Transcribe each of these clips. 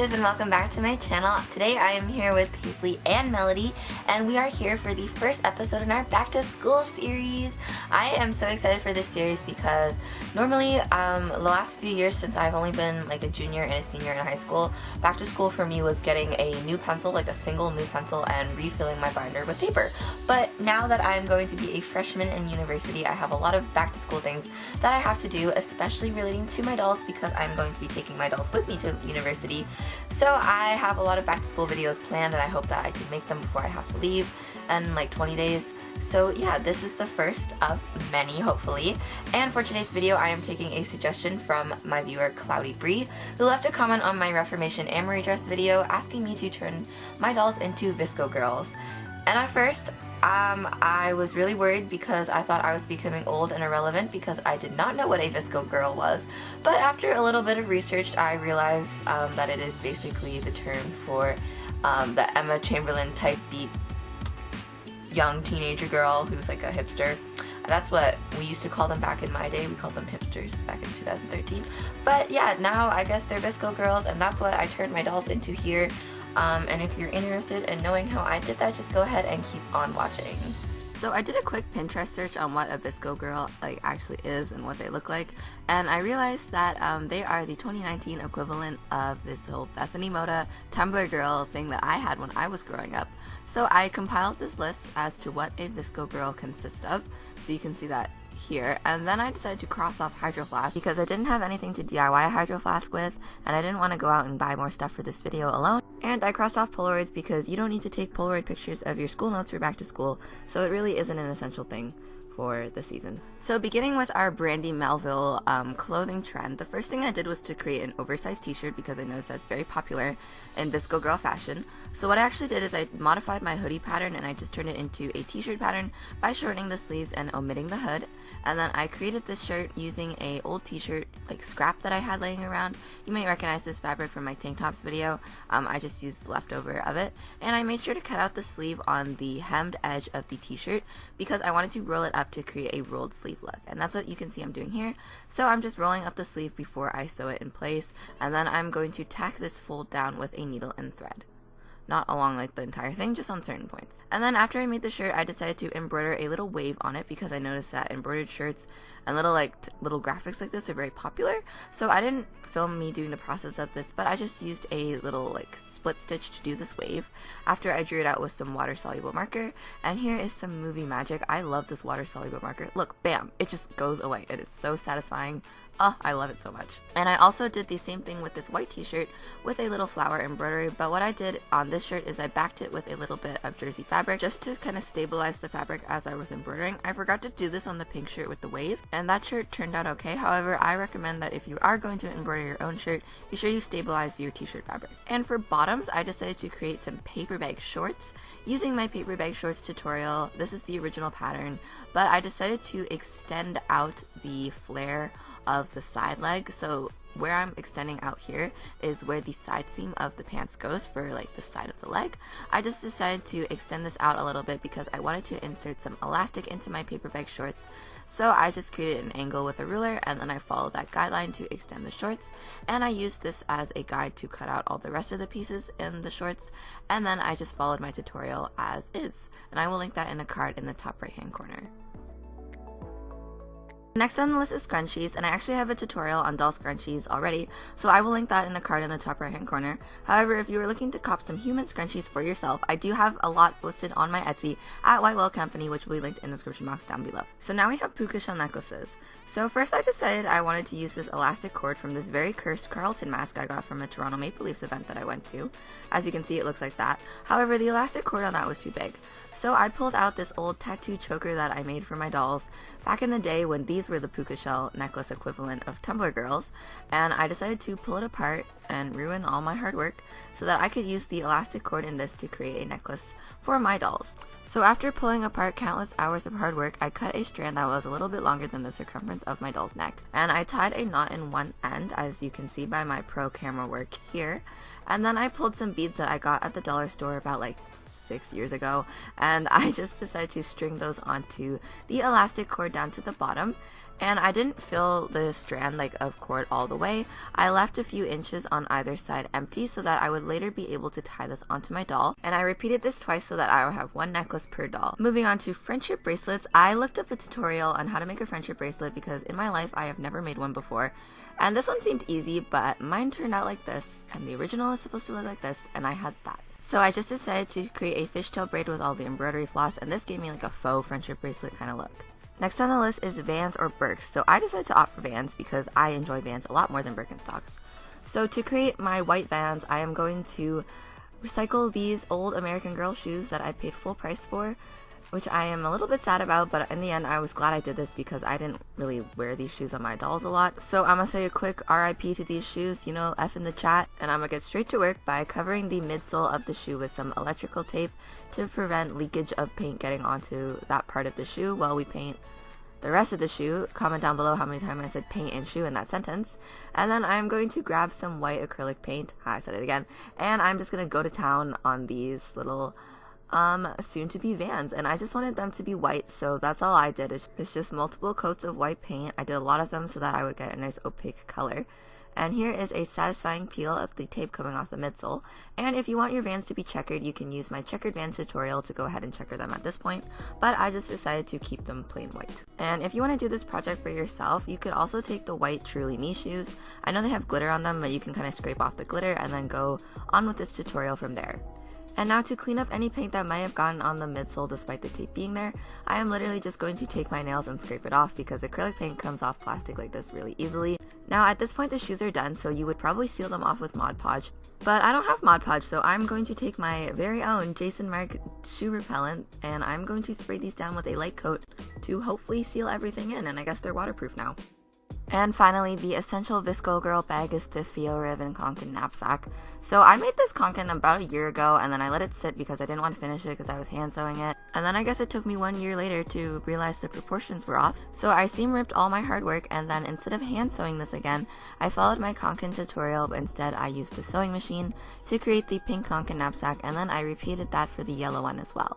And welcome back to my channel. Today I am here with Paisley and Melody, and we are here for the first episode in our back to school series. I am so excited for this series because normally the last few years, since I've only been like a junior and a senior in high school, back to school for me was getting a new pencil, like a single new pencil, and refilling my binder with paper. But now that I'm going to be a freshman in university, I have a lot of back to school things that I have to do, especially relating to my dolls, because I'm going to be taking my dolls with me to university. So I have a lot of back to school videos planned, and I hope that I can make them before I have to leave in like 20 days. So yeah, this is the first of many, hopefully. And for today's video, I am taking a suggestion from my viewer Cloudy Bri, who left a comment on my Reformation Amory dress video asking me to turn my dolls into Vsco girls. And at first, I was really worried because I thought I was becoming old and irrelevant because I did not know what a Vsco girl was. But after a little bit of research, I realized that it is basically the term for the Emma Chamberlain type beat young teenager girl who's like a hipster. That's what we used to call them back in my day. We called them hipsters back in 2013. But yeah, now I guess they're Vsco girls, and that's what I turned my dolls into here. And if you're interested in knowing how I did that, just go ahead and keep on watching. So I did a quick Pinterest search on what a Vsco girl like actually is and what they look like, and I realized that they are the 2019 equivalent of this whole Bethany Moda Tumblr girl thing that I had when I was growing up. So I compiled this list as to what a Vsco girl consists of, so you can see that here, and then I decided to cross off Hydro Flask because I didn't have anything to DIY a Hydro Flask with, and I didn't want to go out and buy more stuff for this video alone. And I crossed off Polaroids because you don't need to take Polaroid pictures of your school notes for back to school, so it really isn't an essential thing for the season. So beginning with our Brandy Melville clothing trend, the first thing I did was to create an oversized t-shirt because I noticed that's very popular in Vsco girl fashion. So what I actually did is I modified my hoodie pattern and I just turned it into a t-shirt pattern by shortening the sleeves and omitting the hood. And then I created this shirt using a old t-shirt like scrap that I had laying around. You might recognize this fabric from my tank tops video. I just used the leftover of it, and I made sure to cut out the sleeve on the hemmed edge of the t-shirt because I wanted to roll it up to create a rolled sleeve look, and that's what you can see I'm doing here. So I'm just rolling up the sleeve before I sew it in place, and then I'm going to tack this fold down with a needle and thread. Not along like the entire thing, just on certain points. And then after I made the shirt, I decided to embroider a little wave on it because I noticed that embroidered shirts and little graphics like this are very popular. So I didn't film me doing the process of this, but I just used a little like split stitch to do this wave after I drew it out with some water soluble marker. And here is some movie magic. I love this water soluble marker. Look, bam, it just goes away. It is so satisfying. Oh, I love it so much. And I also did the same thing with this white t-shirt with a little flower embroidery, but what I did on this shirt is I backed it with a little bit of jersey fabric just to kind of stabilize the fabric as I was embroidering. I forgot to do this on the pink shirt with the wave, and that shirt turned out okay. However, I recommend that if you are going to embroider your own shirt, be sure you stabilize your t-shirt fabric. And for bottoms, I decided to create some paper bag shorts using my paper bag shorts tutorial. This is the original pattern, but I decided to extend out the flare of the side leg. So where I'm extending out here is where the side seam of the pants goes for like the side of the leg. I just decided to extend this out a little bit because I wanted to insert some elastic into my paper bag shorts. So I just created an angle with a ruler, and then I followed that guideline to extend the shorts, and I used this as a guide to cut out all the rest of the pieces in the shorts, and then I just followed my tutorial as is, and I will link that in a card in the top right hand corner. Next on the list is scrunchies, and I actually have a tutorial on doll scrunchies already, so I will link that in a card in the top right hand corner. However, if you are looking to cop some human scrunchies for yourself, I do have a lot listed on my Etsy at White Whale Company, which will be linked in the description box down below. So now we have puka shell necklaces. So first I decided I wanted to use this elastic cord from this very cursed Carlton mask I got from a Toronto Maple Leafs event that I went to. As you can see, it looks like that. However, the elastic cord on that was too big. So I pulled out this old tattoo choker that I made for my dolls back in the day when these these were the puka shell necklace equivalent of Tumblr girls, and I decided to pull it apart and ruin all my hard work so that I could use the elastic cord in this to create a necklace for my dolls. So after pulling apart countless hours of hard work, I cut a strand that was a little bit longer than the circumference of my doll's neck, and I tied a knot in one end, as you can see by my pro camera work here, and then I pulled some beads that I got at the dollar store about like 6 years ago, and I just decided to string those onto the elastic cord down to the bottom. And I didn't fill the strand of cord all the way. I left a few inches on either side empty so that I would later be able to tie this onto my doll, and I repeated this twice so that I would have one necklace per doll. Moving on to friendship bracelets, I looked up a tutorial on how to make a friendship bracelet because in my life I have never made one before, and this one seemed easy, but mine turned out like this, and the original is supposed to look like this, and I had that. So I just decided to create a fishtail braid with all the embroidery floss, and this gave me like a faux friendship bracelet kind of look. Next on the list is Vans or Birks, so I decided to opt for Vans because I enjoy Vans a lot more than Birkenstocks. So to create my white Vans, I am going to recycle these old American Girl shoes that I paid full price for, which I am a little bit sad about, but in the end I was glad I did this because I didn't really wear these shoes on my dolls a lot. So I'm gonna say a quick RIP to these shoes, you know, F in the chat, and I'm gonna get straight to work by covering the midsole of the shoe with some electrical tape to prevent leakage of paint getting onto that part of the shoe while we paint the rest of the shoe. Comment down below how many times I said paint and shoe in that sentence. And then I'm going to grab some white acrylic paint, I said it again, and I'm just gonna go to town on these little soon to be Vans, and I just wanted them to be white, so that's all I did. It's just multiple coats of white paint. I did a lot of them so that I would get a nice opaque color. And here is a satisfying peel of the tape coming off the midsole. And if you want your Vans to be checkered, you can use my checkered Vans tutorial to go ahead and checker them at this point, but I just decided to keep them plain white. And if you want to do this project for yourself, you could also take the white Truly Me shoes. I know they have glitter on them, but you can kind of scrape off the glitter and then go on with this tutorial from there. And now to clean up any paint that might have gotten on the midsole despite the tape being there, I am literally just going to take my nails and scrape it off because acrylic paint comes off plastic like this really easily. Now at this point the shoes are done, so you would probably seal them off with Mod Podge, but I don't have Mod Podge, so I'm going to take my very own Jason Mark shoe repellent and I'm going to spray these down with a light coat to hopefully seal everything in, and I guess they're waterproof now. And finally, the essential Vsco girl bag is the Fio Ribbon Conkin knapsack. So I made this Conkin about a year ago, and then I let it sit because I didn't want to finish it because I was hand sewing it. And then I guess it took me 1 year later to realize the proportions were off. So I seam ripped all my hard work, and then instead of hand sewing this again, I followed my Conkin tutorial, but instead I used the sewing machine to create the pink Conkin knapsack, and then I repeated that for the yellow one as well.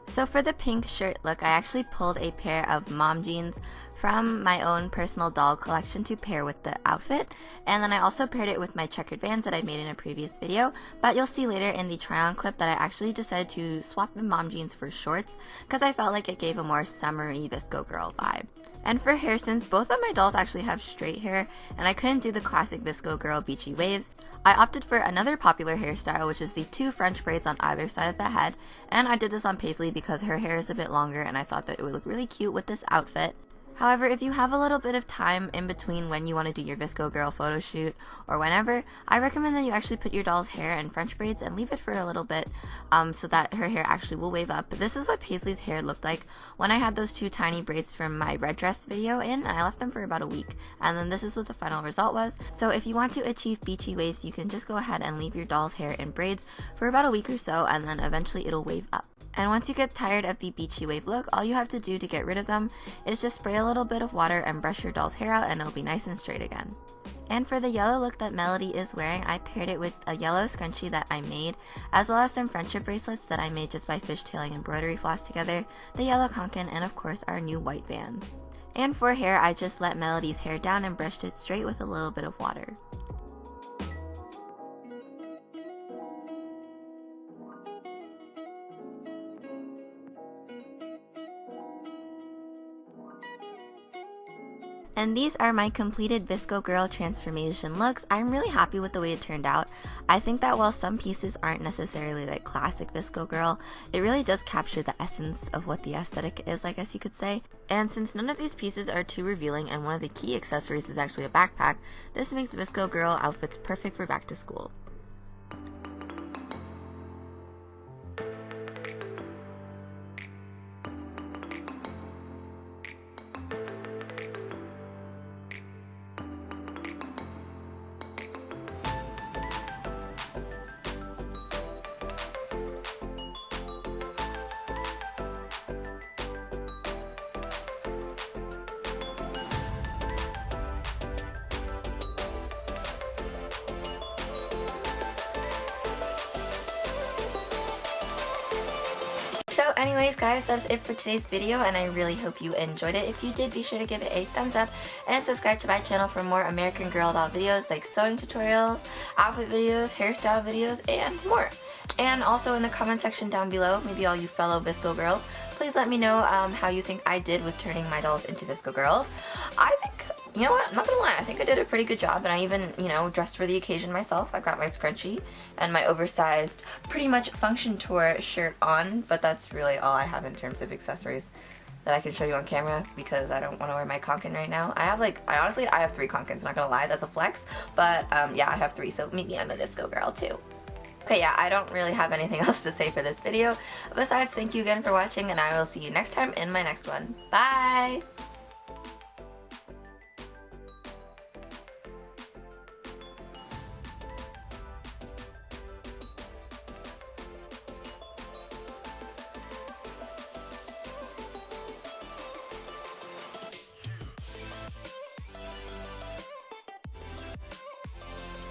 So for the pink shirt look, I actually pulled a pair of mom jeans from my own personal doll collection to pair with the outfit, and then I also paired it with my checkered Vans that I made in a previous video, but you'll see later in the try-on clip that I actually decided to swap the mom jeans for shorts because I felt like it gave a more summery Vsco girl vibe. And for hair, since both of my dolls actually have straight hair and I couldn't do the classic Vsco girl beachy waves, I opted for another popular hairstyle, which is the 2 French braids on either side of the head, and I did this on Paisley because her hair is a bit longer and I thought that it would look really cute with this outfit. However, if you have a little bit of time in between when you want to do your Vsco girl photo shoot or whenever, I recommend that you actually put your doll's hair in French braids and leave it for a little bit so that her hair actually will wave up. This is what Paisley's hair looked like when I had those 2 tiny braids from my red dress video in, and I left them for about a week. And then this is what the final result was. So if you want to achieve beachy waves, you can just go ahead and leave your doll's hair in braids for about a week or so, and then eventually it'll wave up. And once you get tired of the beachy wave look, all you have to do to get rid of them is just spray a little bit of water and brush your doll's hair out and it'll be nice and straight again. And for the yellow look that Melody is wearing, I paired it with a yellow scrunchie that I made, as well as some friendship bracelets that I made just by fishtailing embroidery floss together, the yellow Conkin, and of course our new white Vans. And for hair, I just let Melody's hair down and brushed it straight with a little bit of water. And these are my completed Vsco girl transformation looks. I'm really happy with the way it turned out. I think that while some pieces aren't necessarily like classic Vsco girl, it really does capture the essence of what the aesthetic is, I guess you could say. And since none of these pieces are too revealing and one of the key accessories is actually a backpack, this makes Vsco girl outfits perfect for back to school. anyways guys, that's it for today's video, and I really hope you enjoyed it. If you did, be sure to give it a thumbs up and subscribe to my channel for more American Girl doll videos like sewing tutorials, outfit videos, hairstyle videos, and more. And also in the comment section down below, maybe all you fellow Vsco girls, please let me know how you think I did with turning my dolls into Vsco girls. I think, you know what, I'm not gonna lie, I think I did a pretty good job, and I even, you know, dressed for the occasion myself. I got my scrunchie and my oversized, pretty much function tour shirt on, but that's really all I have in terms of accessories that I can show you on camera because I don't want to wear my conkin right now. I honestly, I have 3 conkins, not gonna lie, that's a flex, but yeah, I have 3, so maybe I'm a Vsco girl too. Okay, yeah, I don't really have anything else to say for this video. Besides, thank you again for watching, and I will see you next time in my next one. Bye!